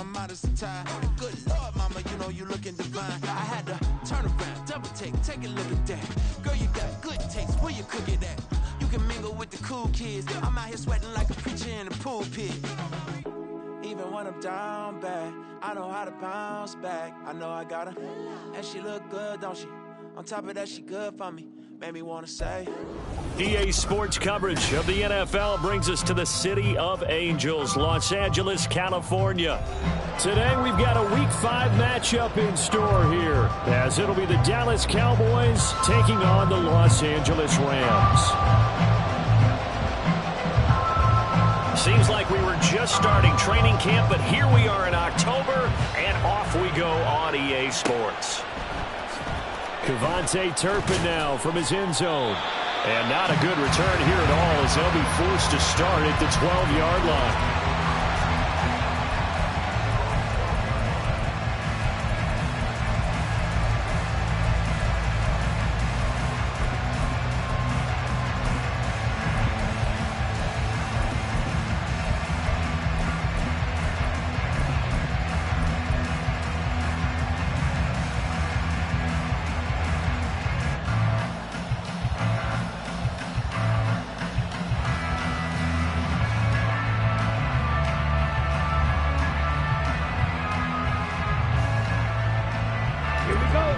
my modesty tie. Good Lord, mama, you know you looking divine. I had to turn around, double take a look at that. Girl, you got good taste, where you cook it at? You can mingle with the cool kids. I'm out here sweating like a preacher in the pulpit. Even when I'm down bad, I know how to bounce back. I know I got her, and she look good, don't she? On top of that, she good for me. Made me want to say. EA Sports coverage of the NFL brings us to the City of Angels, Los Angeles, California. Today we've got a Week 5 matchup in store here, as it'll be the Dallas Cowboys taking on the Los Angeles Rams. Seems like we were just starting training camp, but here we are in October, and off we go on EA Sports. Kevontae Turpin now from his end zone. And not a good return here at all, as they'll be forced to start at the 12-yard line.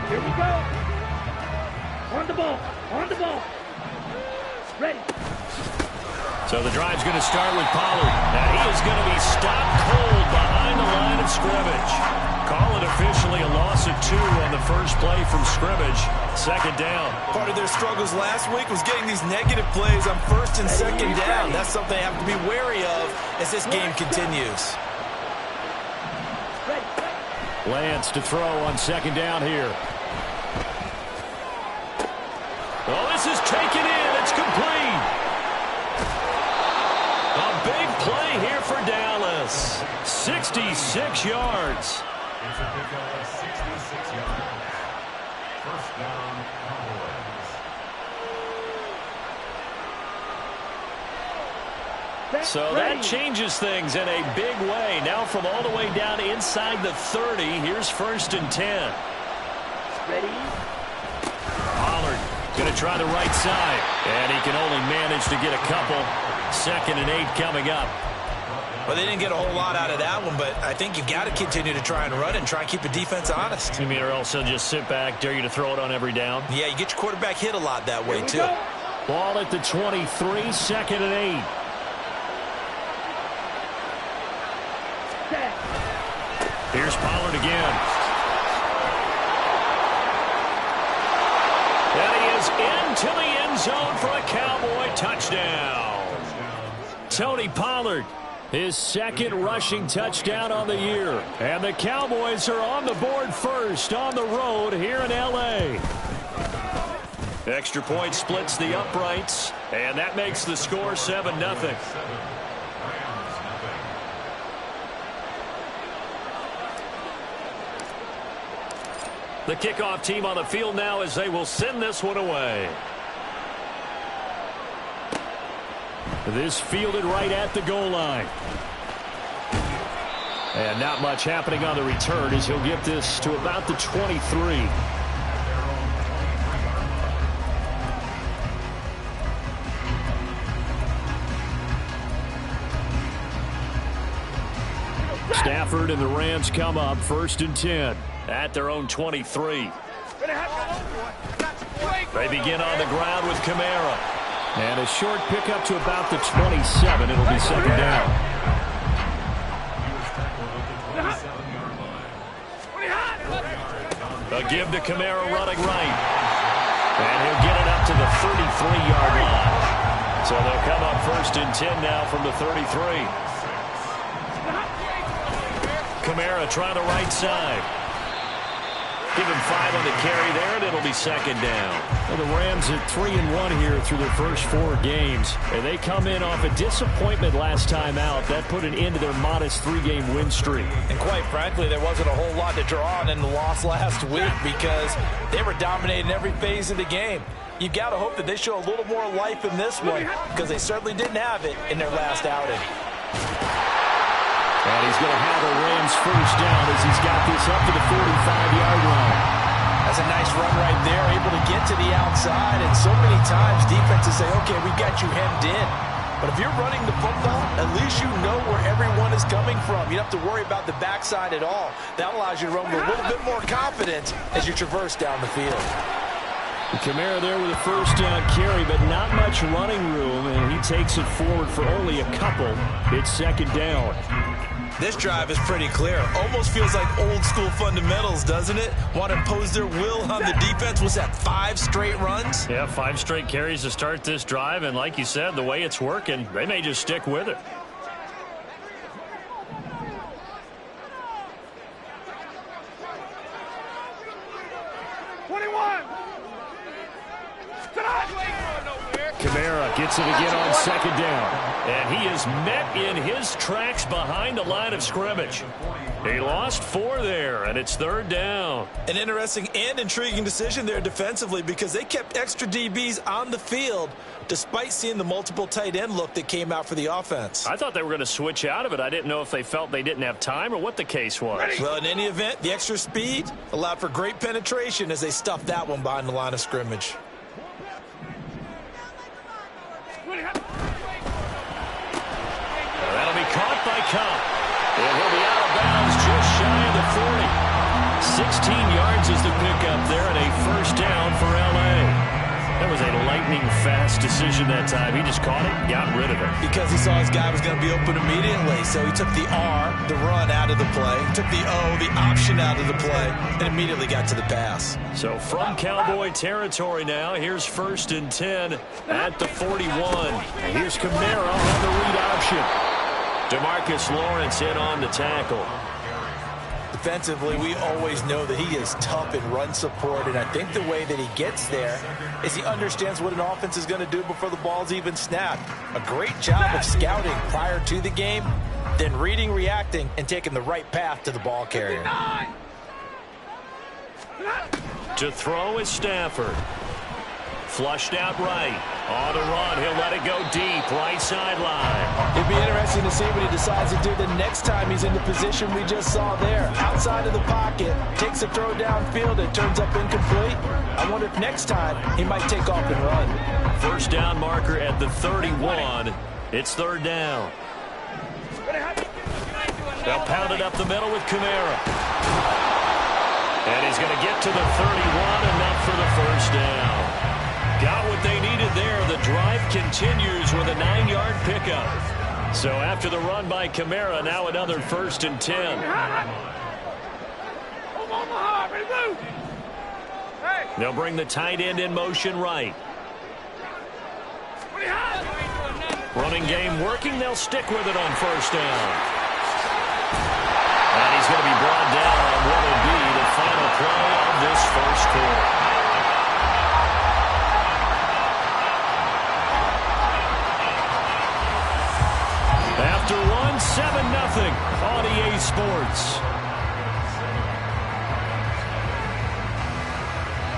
Here we go. On the ball. Ready. So the drive's going to start with Pollard. And he is going to be stopped cold behind the line of scrimmage. Call it officially a loss of 2 on the first play from scrimmage. Second down. Part of their struggles last week was getting these negative plays on first and second down. That's something they have to be wary of as this game continues. Lance to throw on second down here. Oh, this is taken in. It's complete. A big play here for Dallas. 66 yards. It's a pickup of 66 yards. First down, Cowboys. So that changes things in a big way. Now from all the way down inside the 30, here's first and 10. Ready. Pollard going to try the right side. And he can only manage to get a couple. Second and 8 coming up. Well, they didn't get a whole lot out of that one, but I think you got to continue to try and run and try and keep the defense honest. You mean, or else they'll just sit back, dare you to throw it on every down? Yeah, you get your quarterback hit a lot that way, too. Go. Ball at the 23, second and 8. Here's Pollard again. And he is into the end zone for a Cowboy touchdown. Tony Pollard, his second rushing touchdown on the year. And the Cowboys are on the board first on the road here in L.A. Extra point splits the uprights, and that makes the score 7-0. The kickoff team on the field now as they will send this one away. This fielded right at the goal line. And not much happening on the return as he'll get this to about the 23. Stafford and the Rams come up first and 10 at their own 23. They begin on the ground with Kamara. And a short pickup to about the 27. It'll be second down. A give to Kamara running right. And he'll get it up to the 33-yard line. So they'll come up first and 10 now from the 33. Kamara trying the right side. Give him 5 on the carry there, and it'll be second down. Well, the Rams at 3-1 here through their first 4 games. And they come in off a disappointment last time out. That put an end to their modest 3-game win streak. And quite frankly, there wasn't a whole lot to draw on in the loss last week because they were dominating every phase of the game. You got to hope that they show a little more life in this one because they certainly didn't have it in their last outing. And he's going to have a Rams first down as he's got this up to the 45-yard line. That's a nice run right there, able to get to the outside. And so many times defenses say, okay, we got you hemmed in. But if you're running the football, at least you know where everyone is coming from. You don't have to worry about the backside at all. That allows you to run with a little bit more confidence as you traverse down the field. Kamara there with a first down carry, but not much running room, and he takes it forward for only a couple. It's second down. This drive is pretty clear. Almost feels like old school fundamentals, doesn't it? Want to impose their will on the defense. Was that 5 straight runs? Yeah, 5 straight carries to start this drive, and like you said, the way it's working, they may just stick with it. Kamara gets it again on second down. And he is met in his tracks behind the line of scrimmage. He lost 4 there, and it's third down. An interesting and intriguing decision there defensively because they kept extra DBs on the field despite seeing the multiple tight end look that came out for the offense. I thought they were going to switch out of it. I didn't know if they felt they didn't have time or what the case was. Well, in any event, the extra speed allowed for great penetration as they stuffed that one behind the line of scrimmage. That'll be caught by Cobb. And he'll be out of bounds just shy of the 40. 16 yards is the pickup there and a first down for L.A. That was a lightning-fast decision that time. He just caught it and got rid of it. Because he saw his guy was going to be open immediately. So he took the R, the run, out of the play. Took the O, the option out of the play, and immediately got to the pass. So from Cowboy territory now, here's first and 10 at the 41. And here's Kamara on the read option. DeMarcus Lawrence in on the tackle. Defensively, we always know that he is tough in run support, and I think the way that he gets there is he understands what an offense is going to do before the ball's even snapped. A great job of scouting prior to the game, then reading, reacting, and taking the right path to the ball carrier. To throw is Stafford. Flushed out right. On the run, he'll let it go deep, right sideline. It'd be interesting to see what he decides to do the next time he's in the position we just saw there. Outside of the pocket, takes a throw downfield, it turns up incomplete. I wonder if next time he might take off and run. First down marker at the 31. It's third down. They'll pound it up the middle with Kamara. And he's going to get to the 31, enough for the first down. Got what they needed there. The drive continues with a 9-yard pickup. So after the run by Kamara, now another first and 10. They'll bring the tight end in motion right. Running game working. They'll stick with it on first down. And he's going to be brought down on what will be the final play of this first quarter. After one, 7-0 on EA Sports.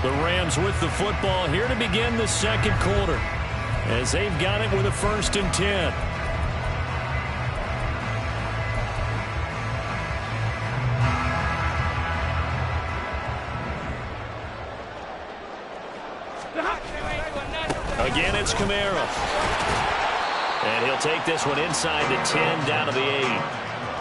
The Rams with the football here to begin the second quarter as they've got it with a first and 10. Again, it's Kamara. And he'll take this one inside the 10, down to the 8.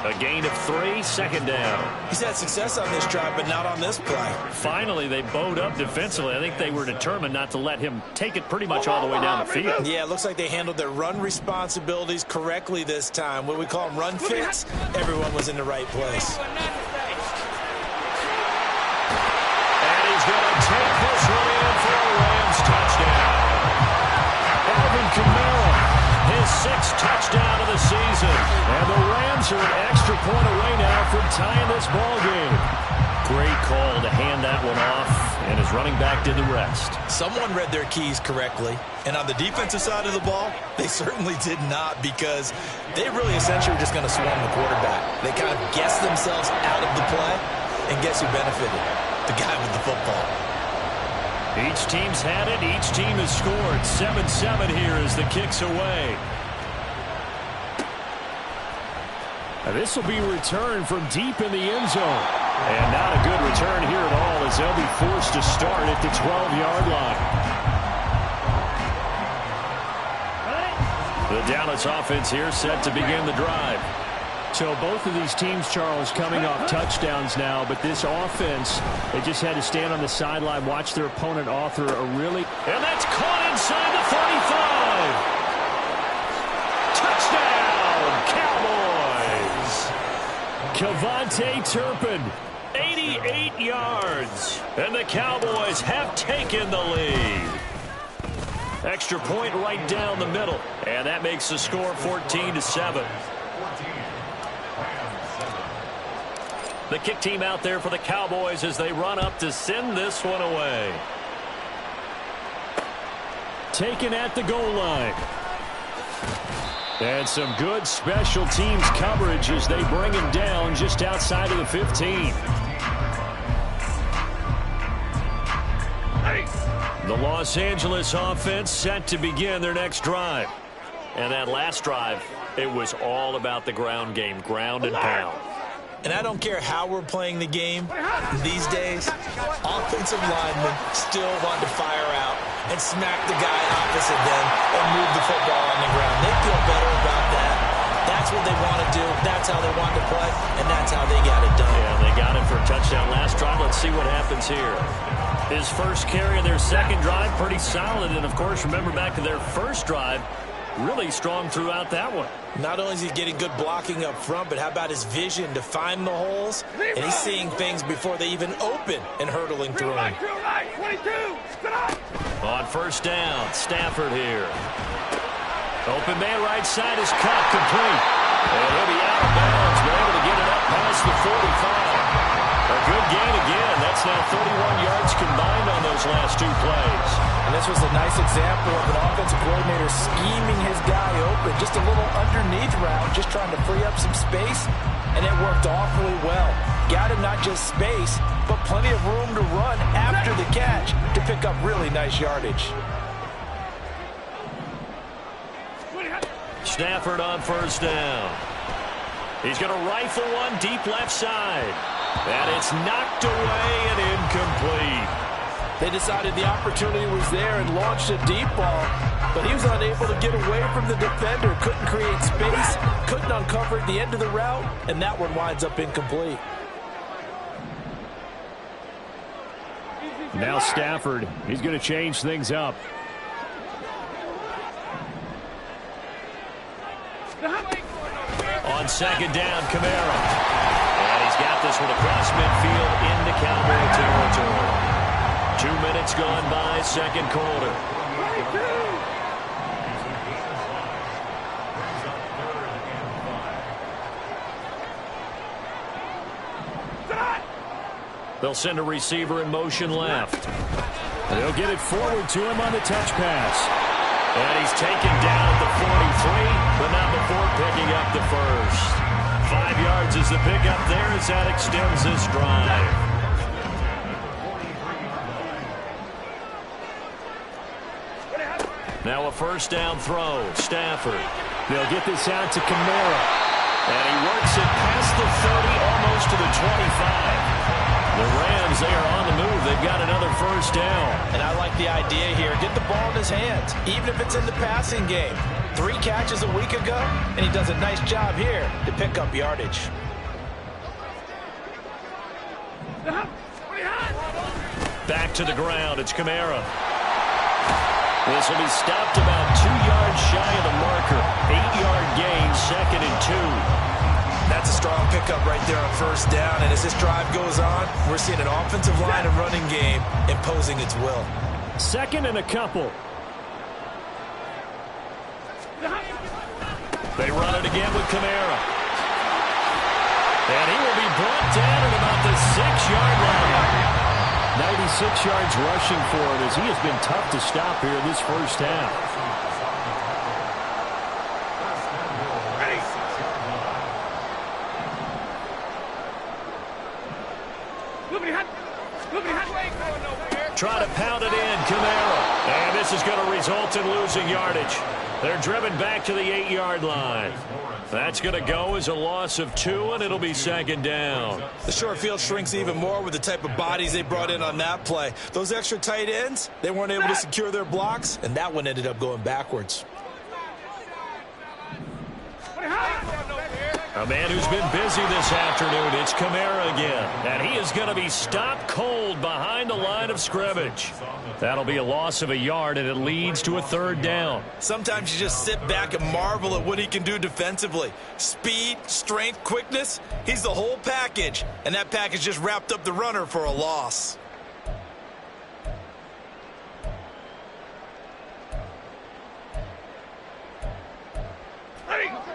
A gain of 3, second down. He's had success on this drive, but not on this play. Finally, they bowed up defensively. I think they were determined not to let him take it pretty much all the way down the field. Yeah, it looks like they handled their run responsibilities correctly this time. What we call them run fits, everyone was in the right place. And he's going to take this one in for a Rams touchdown. Alvin Kamara. His 6th touchdown of the season. And the Rams are an extra point away now from tying this ball game. Great call to hand that one off, and his running back did the rest. Someone read their keys correctly, and on the defensive side of the ball, they certainly did not, because they really essentially were just going to swarm the quarterback. They kind of guessed themselves out of the play, and guess who benefited? The guy with the football. Each team's had it. Each team has scored. 7-7 here as the kick's away. This will be returned from deep in the end zone. And not a good return here at all as they'll be forced to start at the 12-yard line. The Dallas offense here set to begin the drive. So both of these teams, Charles, coming off touchdowns now, but this offense, they just had to stand on the sideline, watch their opponent author a really... And that's caught inside the 35. Touchdown, Cowboys! Kevontae Turpin, 88 yards. And the Cowboys have taken the lead. Extra point right down the middle. And that makes the score 14-7. The kick team out there for the Cowboys as they run up to send this one away. Taken at the goal line. And some good special teams coverage as they bring him down just outside of the 15. The Los Angeles offense set to begin their next drive. And that last drive, it was all about the ground game, ground and pound. And I don't care how we're playing the game these days, offensive linemen still want to fire out and smack the guy opposite them and move the football on the ground. They feel better about that. That's what they want to do. That's how they want to play, and that's how they got it done. Yeah, they got it for a touchdown last drive. Let's see what happens here. His first carry of their second drive, pretty solid. And, of course, remember back to their first drive, really strong throughout that one. Not only is he getting good blocking up front, but how about his vision to find the holes? And he's seeing things before they even open and hurtling through them. On first down, Stafford here. Open man right side is caught complete. And he'll be out of bounds. We're able to get it up past the 45. A good gain again. That's now 31 yards combined on those last two plays. And this was a nice example of an offensive coordinator scheming his guy open. Just a little underneath route, just trying to free up some space. And it worked awfully well. Got him not just space, but plenty of room to run after the catch to pick up really nice yardage. Stafford on first down. He's going to rifle one deep left side. And it's knocked away and incomplete. They decided the opportunity was there and launched a deep ball, but he was unable to get away from the defender, couldn't create space, couldn't uncover at the end of the route, and that one winds up incomplete. Now Stafford, he's going to change things up. On second down, Kamara. And he's got this one across midfield into Cowboy territory. 2 minutes gone by, second quarter. They'll send a receiver in motion left. They'll get it forward to him on the touch pass. And he's taken down at the 43, but not before picking up the first. 5 yards is the pickup there as that extends this drive. Now a first down throw. Stafford. They'll get this out to Kamara. And he works it past the 30, almost to the 25. The Rams, they are on the move. They've got another first down. And I like the idea here. Get the ball in his hands, even if it's in the passing game. 3 catches a week ago, and he does a nice job here to pick up yardage. Back to the ground. It's Kamara. This will be stopped about 2 yards shy of the marker. 8-yard gain, second and 2. That's a strong pickup right there on first down. And as this drive goes on, we're seeing an offensive line and running game imposing its will. Second and a couple. They run it again with Kamara. And he will be brought down at about the 6-yard line. 96 yards rushing for him as he has been tough to stop here this first half. Try to pound it in, Kamara. And this is going to result in losing yardage. They're driven back to the 8-yard line. That's going to go as a loss of 2, and it'll be second down. The short field shrinks even more with the type of bodies they brought in on that play. Those extra tight ends, they weren't able to secure their blocks, and that one ended up going backwards. A man who's been busy this afternoon, it's Kamara again. And he is going to be stopped cold behind the line of scrimmage. That'll be a loss of 1 yard, and it leads to a third down. Sometimes you just sit back and marvel at what he can do defensively. Speed, strength, quickness, he's the whole package. And that package just wrapped up the runner for a loss.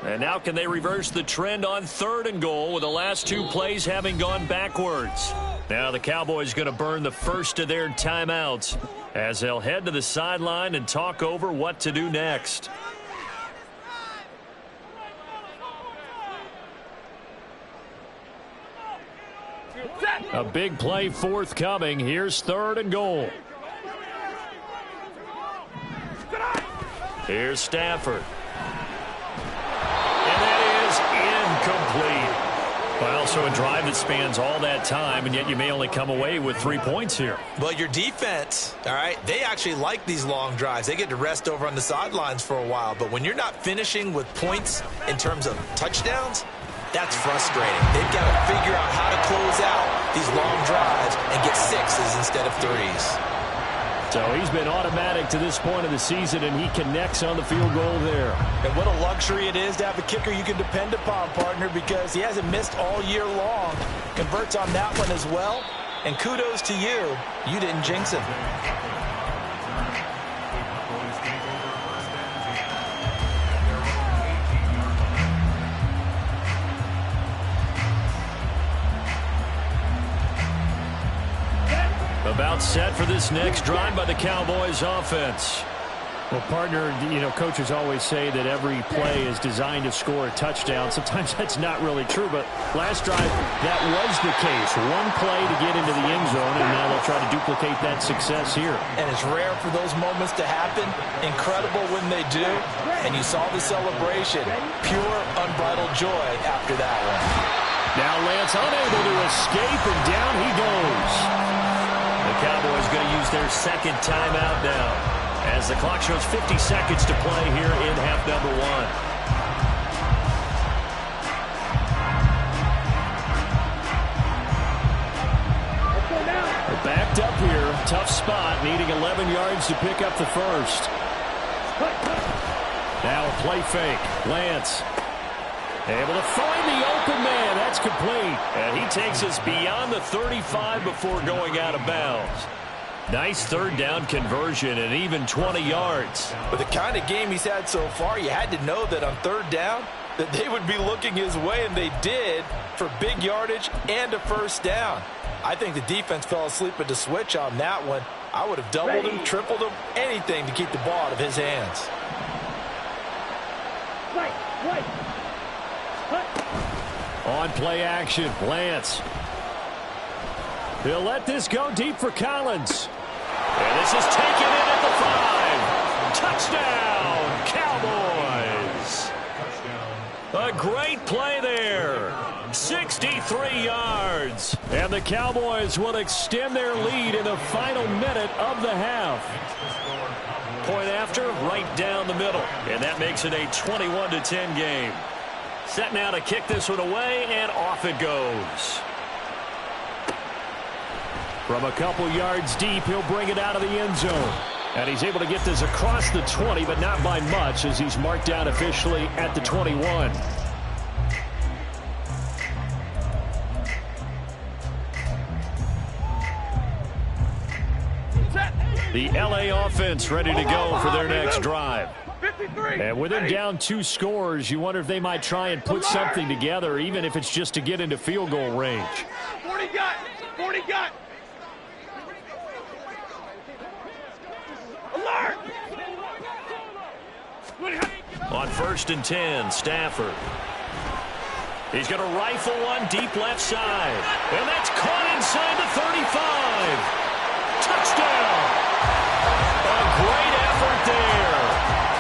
And now can they reverse the trend on 3rd and goal with the last 2 plays having gone backwards? Now the Cowboys going to burn the first of their timeouts as they'll head to the sideline and talk over what to do next. A big play forthcoming. Here's 3rd and goal. Here's Stafford. Incomplete. Well, so a drive that spans all that time, and yet you may only come away with 3 points here. Well, your defense, all right, they actually like these long drives. They get to rest over on the sidelines for a while. But when you're not finishing with points in terms of touchdowns, that's frustrating. They've got to figure out how to close out these long drives and get 6s instead of 3s. So he's been automatic to this point of the season, and he connects on the field goal there. And what a luxury it is to have a kicker you can depend upon, partner, because he hasn't missed all year long. Converts on that one as well. And kudos to you. You didn't jinx him. About set for this next drive by the Cowboys offense. Well, partner, coaches always say that every play is designed to score a touchdown. Sometimes that's not really true, but last drive, that was the case. One play to get into the end zone, and now they'll try to duplicate that success here. And it's rare for those moments to happen. Incredible when they do. And you saw the celebration. Pure, unbridled joy after that one. Now Lance unable to escape, and down he goes. The Cowboys going to use their second timeout now as the clock shows 50 seconds to play here in half number 1. We're backed up here. Tough spot, needing 11 yards to pick up the first. Now a play fake. Lance able to find the open man. That's complete. And he takes us beyond the 35 before going out of bounds. Nice third down conversion and even 20 yards. With the kind of game he's had so far, you had to know that on third down that they would be looking his way, and they did, for big yardage and a first down. I think the defense fell asleep at the switch on that one. I would have doubled him, tripled him, anything to keep the ball out of his hands. On play action, Lance. He'll let this go deep for Collins. And this is taken in at the 5. Touchdown, Cowboys. A great play there. 63 yards. And the Cowboys will extend their lead in the final minute of the half. Point after, right down the middle. And that makes it a 21-10 game. Set now to kick this one away, and off it goes. From a couple yards deep, he'll bring it out of the end zone. And he's able to get this across the 20, but not by much, as he's marked down officially at the 21. The LA offense ready to go for their next drive. And with them down 2 scores, you wonder if they might try and put something together, even if it's just to get into field goal range. 40 got. 40 got. Alert! On 1st and 10, Stafford. He's going to rifle one deep left side. And that's caught inside the 35. Touchdown! A great effort there.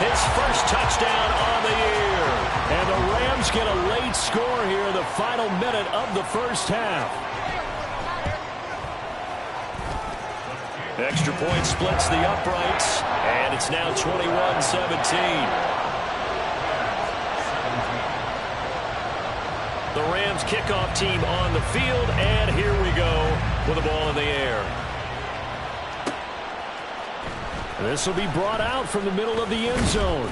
His first touchdown on the year. And the Rams get a late score here in the final minute of the first half. Extra point splits the uprights, and it's now 21-17. The Rams kickoff team on the field, and here we go with the ball in the air. This will be brought out from the middle of the end zone.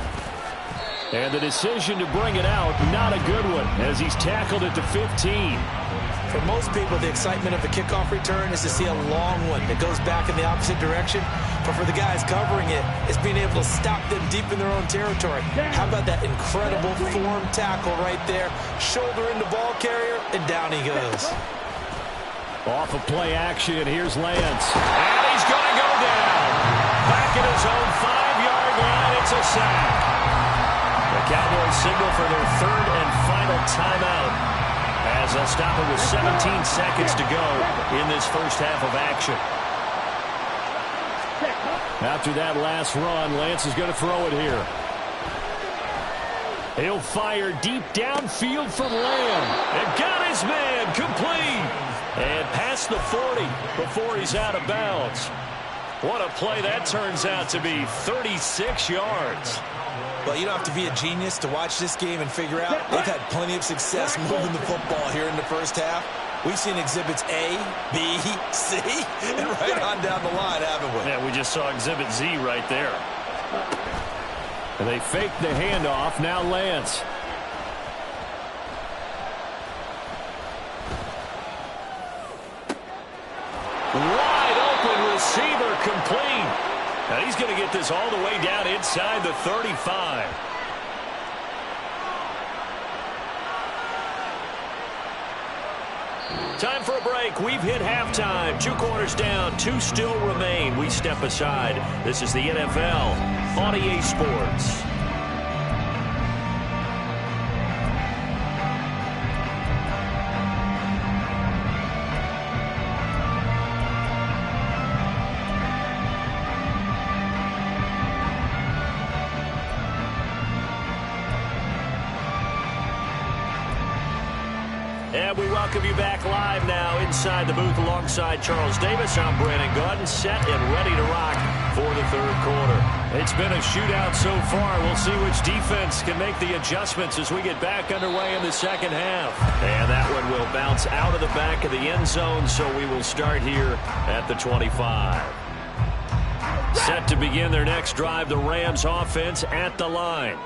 And the decision to bring it out, not a good one, as he's tackled at the 15. For most people, the excitement of a kickoff return is to see a long one that goes back in the opposite direction. But for the guys covering it, it's being able to stop them deep in their own territory. How about that incredible form tackle right there? Shoulder into ball carrier, and down he goes. Off of play action, here's Lance. And he's going to go down. Back at his own 5-yard line, it's a sack. The Cowboys signal for their third and final timeout, as they'll stop it with 17 seconds to go in this first half of action. After that last run, Lance is going to throw it here. He'll fire deep downfield from Lamb. And got his man complete. And past the 40 before he's out of bounds. What a play that turns out to be, 36 yards. Well, you don't have to be a genius to watch this game and figure out they've had plenty of success moving the football here in the first half. We've seen exhibits A, B, C, and right on down the line, haven't we? Yeah, we just saw exhibit Z right there. And they fake the handoff. Now Lance. Wide open receiver complete. Now he's going to get this all the way down inside the 35. Time for a break. We've hit halftime. 2 quarters down. 2 still remain. We step aside. This is the NFL on EA Sports. And we welcome you back live now inside the booth alongside Charles Davis. I'm Brandon Gordon, set and ready to rock for the third quarter. It's been a shootout so far. We'll see which defense can make the adjustments as we get back underway in the second half. And that one will bounce out of the back of the end zone, so we will start here at the 25. Set to begin their next drive, the Rams offense at the line.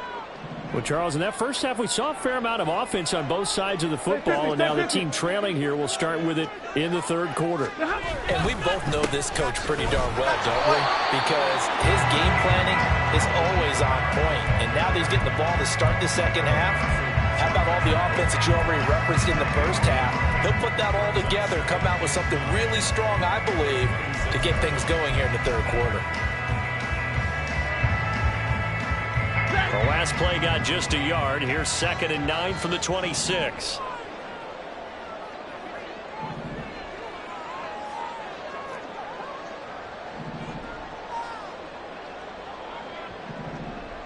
Well, Charles, in that first half, we saw a fair amount of offense on both sides of the football, and now the team trailing here will start with it in the third quarter. And we both know this coach pretty darn well, don't we? Because his game planning is always on point. And now that he's getting the ball to start the second half, how about all the offense that you already referenced in the first half? He'll put that all together, come out with something really strong, I believe, to get things going here in the third quarter. The last play got just a yard. Here's 2nd and 9 from the 26.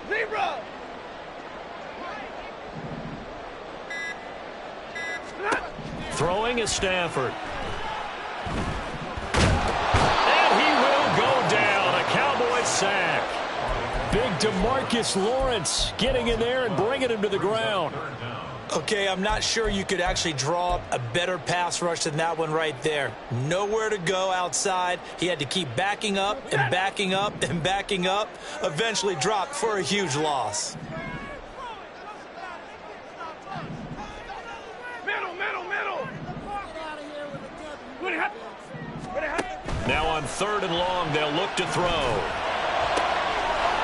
Zebra! Throwing is Stafford. And he will go down. A Cowboys sack. Big DeMarcus Lawrence getting in there and bringing him to the ground. Okay, I'm not sure you could actually draw up a better pass rush than that one right there. Nowhere to go outside. He had to keep backing up and backing up and backing up. Eventually dropped for a huge loss. Middle. Now on 3rd and long, they'll look to throw.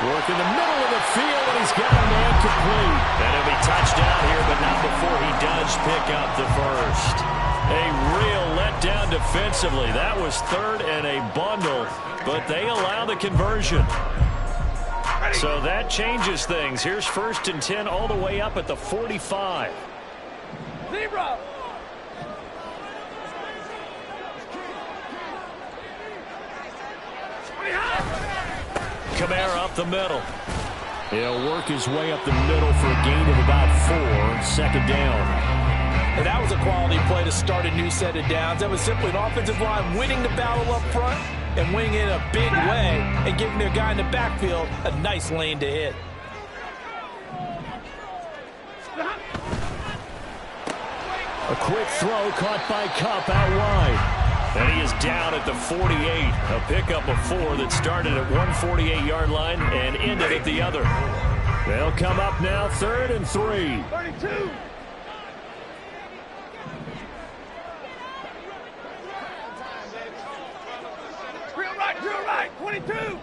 Work in the middle of the field, and he's got a man complete. And he'll be touchdown here, but not before he does pick up the first. A real letdown defensively. That was 3rd and a bundle, but they allow the conversion. So that changes things. Here's 1st and 10 all the way up at the 45. Zebra! Kamara up the middle. He'll work his way up the middle for a gain of about 4, second down. And that was a quality play to start a new set of downs. That was simply an offensive line winning the battle up front and winning in a big way and giving their guy in the backfield a nice lane to hit. A quick throw caught by Kupp out wide. And he is down at the 48. A pickup of 4 that started at 148-yard line and ended at the other. They'll come up now, 3rd and 3. 32. Drill right, 22.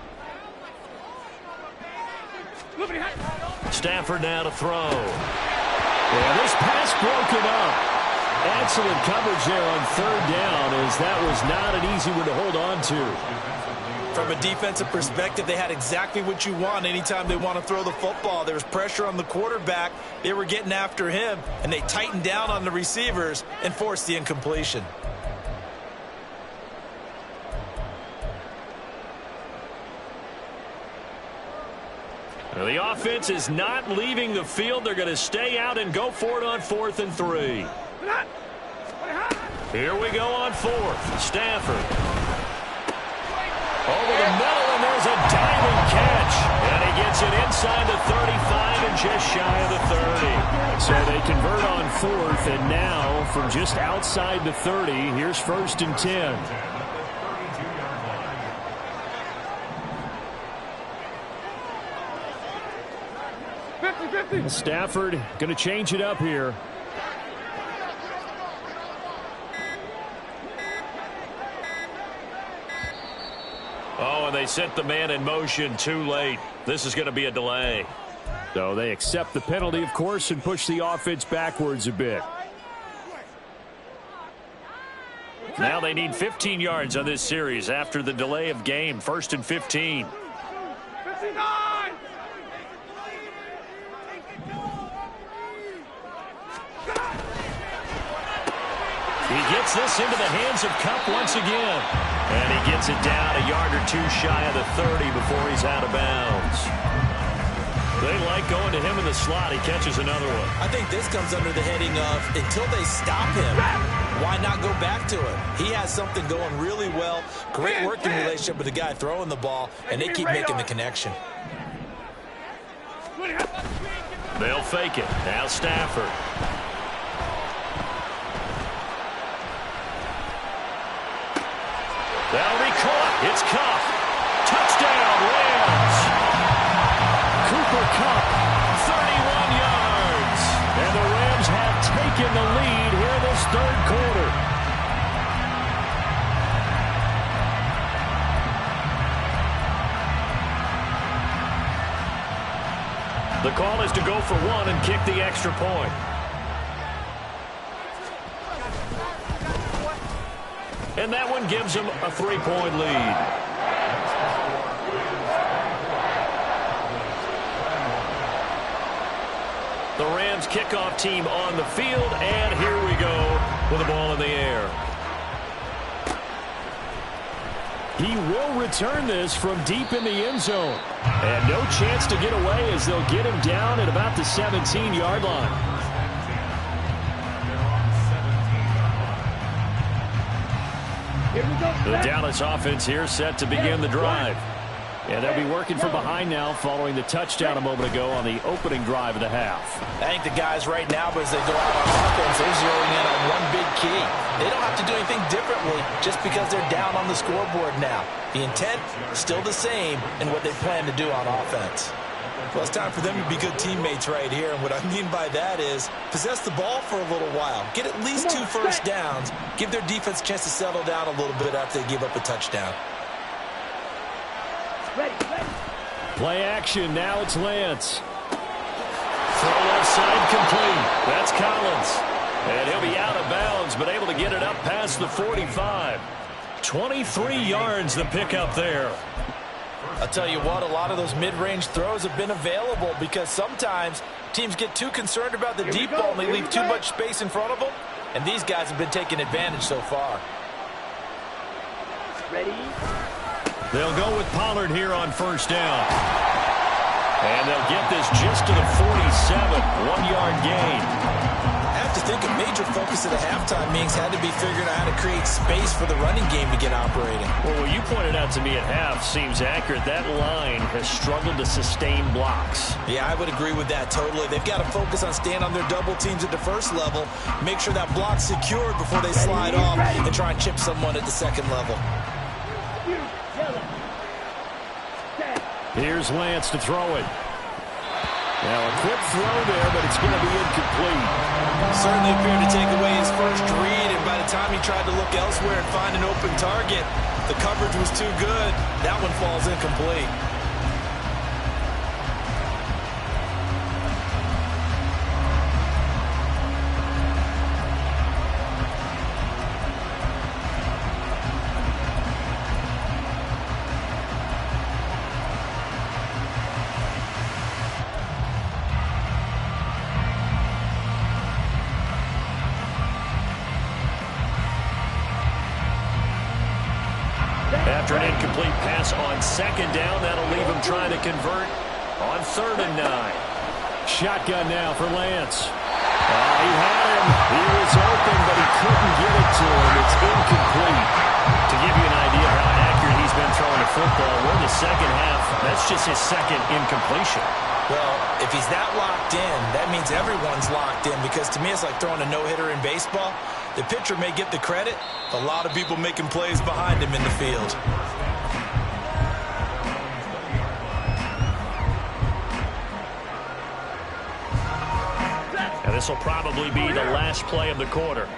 Stafford now to throw. Yeah, this pass broken up. Excellent coverage there on 3rd down, as that was not an easy one to hold on to. From a defensive perspective, they had exactly what you want anytime they want to throw the football. There was pressure on the quarterback. They were getting after him, and they tightened down on the receivers and forced the incompletion. Well, the offense is not leaving the field. They're going to stay out and go for it on 4th and 3. Here we go on 4th. Stafford. Over the middle, and there's a diving catch. And he gets it inside the 35 and just shy of the 30. So they convert on 4th, and now from just outside the 30, here's 1st and 10. Stafford going to change it up here. Oh, and they sent the man in motion too late. This is going to be a delay. So they accept the penalty, of course, and push the offense backwards a bit. Now they need 15 yards on this series after the delay of game. 1st and 15. 59. He gets this into the hands of Kupp once again. And he gets it down a yard or 2 shy of the 30 before he's out of bounds. They like going to him in the slot. He catches another one. I think this comes under the heading of until they stop him, why not go back to it? He has something going really well. Great working relationship with the guy throwing the ball, and they keep making the connection. They'll fake it. Now Stafford. That'll be caught. It's Kupp. Touchdown, Rams. Cooper Kupp, 31 yards. And the Rams have taken the lead here in this 3rd quarter. The call is to go for 1 and kick the extra point. And that one gives them a 3-point lead. The Rams kickoff team on the field, and here we go with the ball in the air. He will return this from deep in the end zone. And no chance to get away as they'll get him down at about the 17-yard line. The Dallas offense here set to begin the drive. And they'll be working from behind now following the touchdown a moment ago on the opening drive of the half. I think the guys right now, as they go out on offense, they're zeroing in on one big key. They don't have to do anything differently just because they're down on the scoreboard now. The intent, still the same in what they plan to do on offense. Well, it's time for them to be good teammates right here. And what I mean by that is possess the ball for a little while. Get at least 2 first downs. Give their defense a chance to settle down a little bit after they give up a touchdown. Ready. Play action. Now it's Lance. Throw left side complete. That's Collins. And he'll be out of bounds, but able to get it up past the 45. 23 yards the pickup there. I'll tell you what, a lot of those mid-range throws have been available because sometimes teams get too concerned about the deep ball and they leave too much space in front of them. And these guys have been taking advantage so far. Ready. They'll go with Pollard here on 1st down. And they'll get this just to the 47, 1-yard gain. I have to think a major focus of the halftime meetings had to be figuring out how to create space for the running game to get operating. Well, what you pointed out to me at half seems accurate. That line has struggled to sustain blocks. Yeah, I would agree with that totally. They've got to focus on staying on their double teams at the first level, make sure that block's secured before they slide off and try and chip someone at the second level. Here's Lance to throw it. Now a quick throw there, but it's going to be incomplete. Certainly appeared to take away his first read, and by the time he tried to look elsewhere and find an open target, the coverage was too good. That one falls incomplete. After an incomplete pass on second down, that'll leave him trying to convert on 3rd and 9. Shotgun now for Lance. He had him. He was open, but he couldn't get it to him. It's incomplete. To give you an idea of how accurate he's been throwing the football, we're in the second half. That's just his second incompletion. Well, if he's that locked in, that means everyone's locked in, because to me it's like throwing a no-hitter in baseball. The pitcher may get the credit, a lot of people making plays behind him in the field. And this will probably be the last play of the quarter.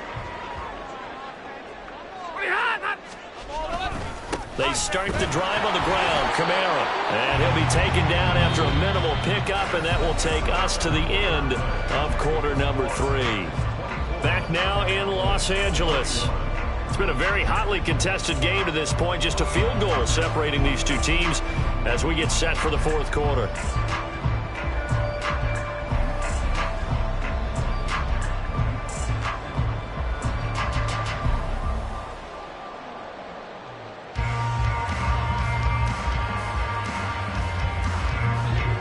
They start the drive on the ground. Kamara. And he'll be taken down after a minimal pickup, and that will take us to the end of quarter number 3. Back now in Los Angeles. It's been a very hotly contested game to this point. Just a field goal separating these two teams as we get set for the 4th quarter.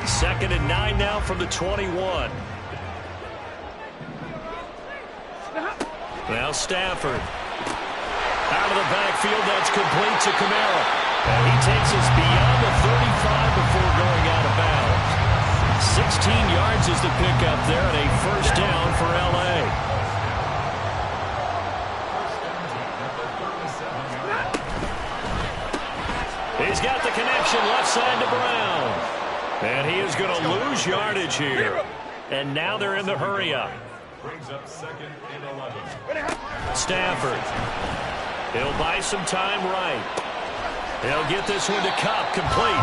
Second and 9 now from the 21. Now Stafford. Out of the backfield, that's complete to Kamara. And he takes us beyond the 35 before going out of bounds. 16 yards is the pickup there, and a first down for L.A. He's got the connection left side to Brown. And he is going to lose yardage here. And now they're in the hurry-up. Brings up 2nd and 11. Stafford. He'll buy some time right. He'll get this one to Cup, complete.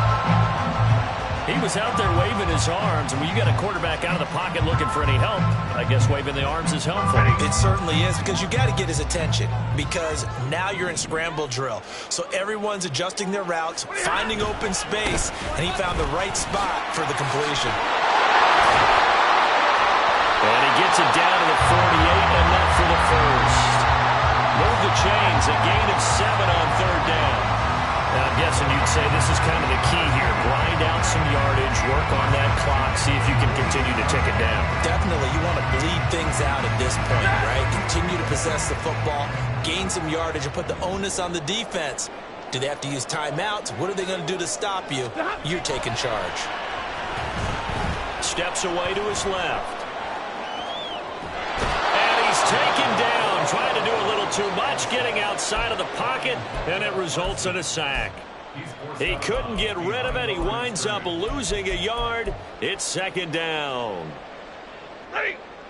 He was out there waving his arms, and when you got a quarterback out of the pocket looking for any help, I guess waving the arms is helpful. It certainly is, because you got to get his attention, because now you're in scramble drill. So everyone's adjusting their routes, finding open space, and he found the right spot for the completion. And he gets it down to the 48, enough for the first. Move the chains, a gain of 7 on 3rd down. Now, I'm guessing you'd say this is kind of the key here. Grind out some yardage, work on that clock, see if you can continue to tick it down. Definitely, you want to bleed things out at this point, right? Continue to possess the football, gain some yardage, and put the onus on the defense. Do they have to use timeouts? What are they going to do to stop you? You're taking charge. Steps away to his left. He's taken down, trying to do a little too much, getting outside of the pocket, and it results in a sack. He couldn't get rid of it. He winds up losing a yard. It's 2nd down.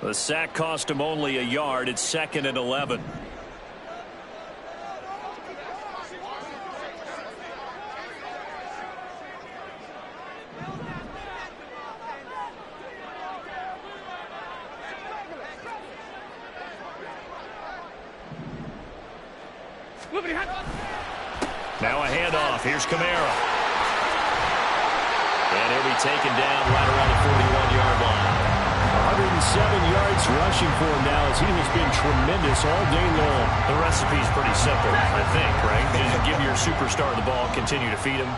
The sack cost him only a yard. It's 2nd and 11. Now a handoff. Here's Kamara. And he'll be taken down right around the 41-yard line. yards rushing for him now as he has been tremendous all day long. The recipe's pretty simple, I think, right? Just give your superstar the ball, continue to feed him.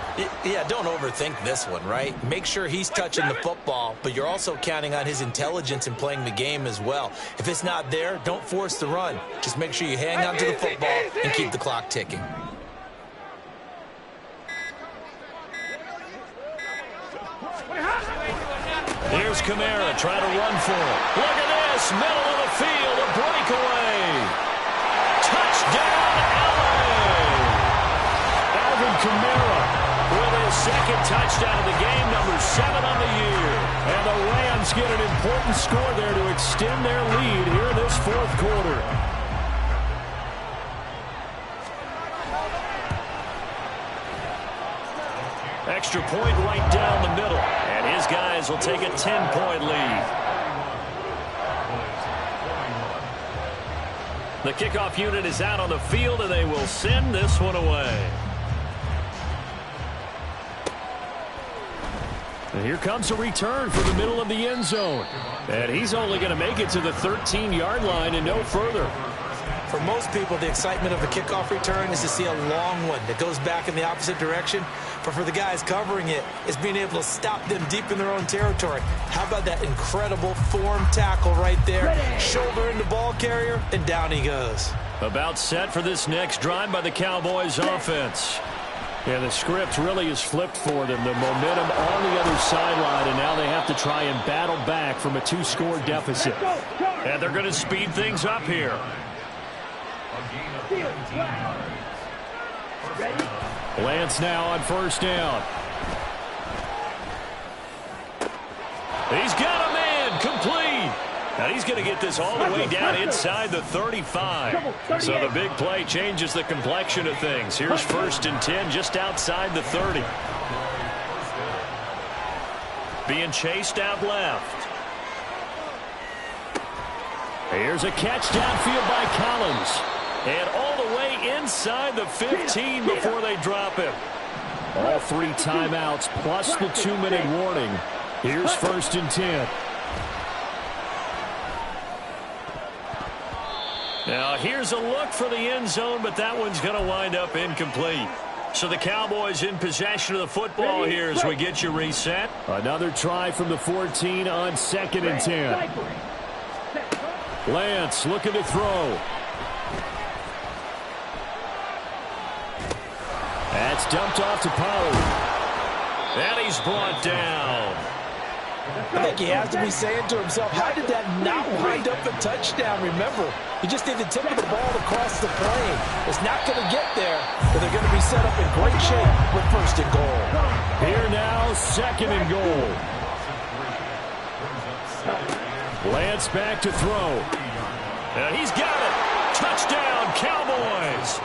Yeah, don't overthink this one, right? Make sure he's touching the football, but you're also counting on his intelligence in playing the game as well. If it's not there, don't force the run. Just make sure you hang on to the football and keep the clock ticking. Here's Kamara trying to run for it. Look at this, middle of the field, a breakaway. Touchdown, LA! Alvin Kamara with his second touchdown of the game, number 7 on the year. And the Rams get an important score there to extend their lead here in this fourth quarter. Extra point right down the middle. And his guys will take a 10-point lead. The kickoff unit is out on the field, and they will send this one away. And here comes a return for the middle of the end zone. And he's only going to make it to the 13-yard line and no further. For most people, the excitement of a kickoff return is to see a long one that goes back in the opposite direction. But for the guys covering it, it's being able to stop them deep in their own territory. How about that incredible form tackle right there? Shoulder in the ball carrier, and down he goes. About set for this next drive by the Cowboys offense. Yeah, the script really is flipped for them. The momentum on the other sideline, and now they have to try and battle back from a 2-score deficit. And they're going to speed things up here. Lance now on first down. He's got a man complete. And he's going to get this all the way down inside the 35. So the big play changes the complexion of things. Here's 1st and 10 just outside the 30. Being chased out left. Here's a catch downfield by Collins. And all the way inside the 15 before they drop him. All 3 timeouts plus the 2-minute warning. Here's 1st and 10. Now here's a look for the end zone, but that one's going to wind up incomplete. So the Cowboys in possession of the football here as we get you reset. Another try from the 14 on 2nd and 10. Lance looking to throw. That's dumped off to Pollard. And he's brought down. I think he has to be saying to himself, how did that not wind up a touchdown? Remember, he just did the tip of the ball across the plane. It's not going to get there, but they're going to be set up in great shape with 1st and goal. Here now, 2nd and goal. Lance back to throw. And he's got it. Touchdown, Cowboys.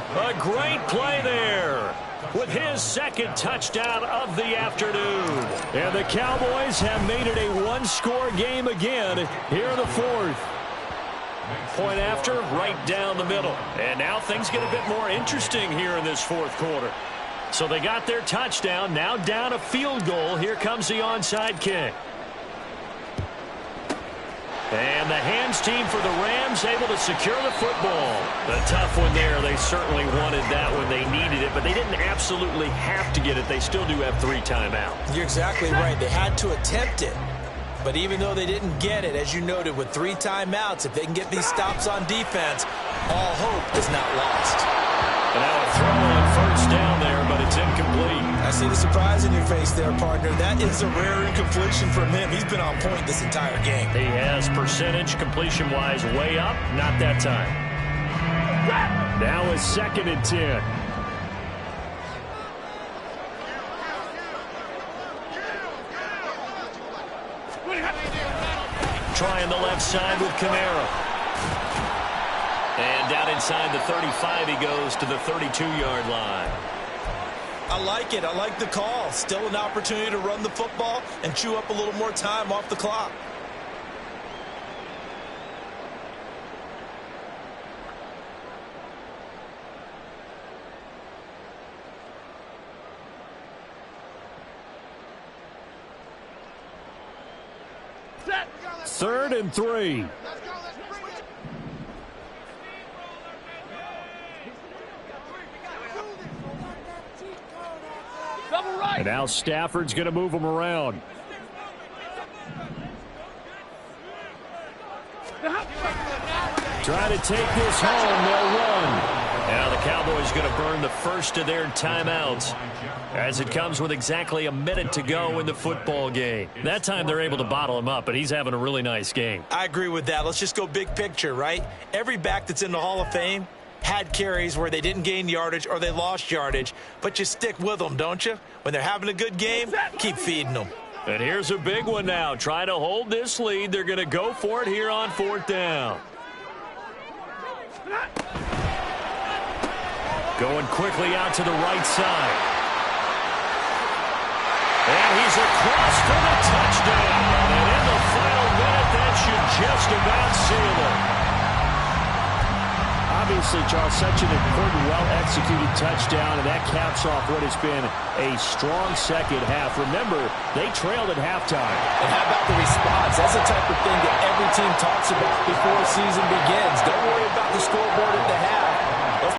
A great play there with his 2nd touchdown of the afternoon. And the Cowboys have made it a 1-score game again here in the 4th. Point after, right down the middle. And now things get a bit more interesting here in this 4th quarter. So they got their touchdown, now down a field goal. Here comes the onside kick. And the hands team for the Rams able to secure the football. A tough one there. They certainly wanted that when they needed it, but they didn't absolutely have to get it. They still do have 3 timeouts. You're exactly right. They had to attempt it. But even though they didn't get it, as you noted, with 3 timeouts, if they can get these stops on defense, all hope is not lost. And now a throw on 1st down there, but it's incomplete. I see the surprise in your face there, partner. That is a rare incompletion from him. He's been on point this entire game. He has percentage completion-wise way up. Not that time. Now a 2nd and 10. Trying the left side with Kamara. And down inside the 35 he goes to the 32-yard line. I like it. I like the call. Still an opportunity to run the football and chew up a little more time off the clock. 3rd and 3. And now Stafford's going to move them around. Trying to take this home. They'll run. Now the Cowboys going to burn the first of their timeouts as it comes with exactly a minute to go in the football game. That time they're able to bottle him up, but he's having a really nice game. I agree with that. Let's just go big picture, right? Every back that's in the Hall of Fame had carries where they didn't gain yardage or they lost yardage, but you stick with them, don't you? When they're having a good game, keep feeding them. And here's a big one now. Trying to hold this lead. They're going to go for it here on 4th down. Going quickly out to the right side. And he's across for the touchdown. And in the final minute, that should just about seal it. Obviously, Charles, such an important, well-executed touchdown, and that caps off what has been a strong second half. Remember, they trailed at halftime. And how about the response? That's the type of thing that every team talks about before the season begins. Don't worry about the scoreboard at the half.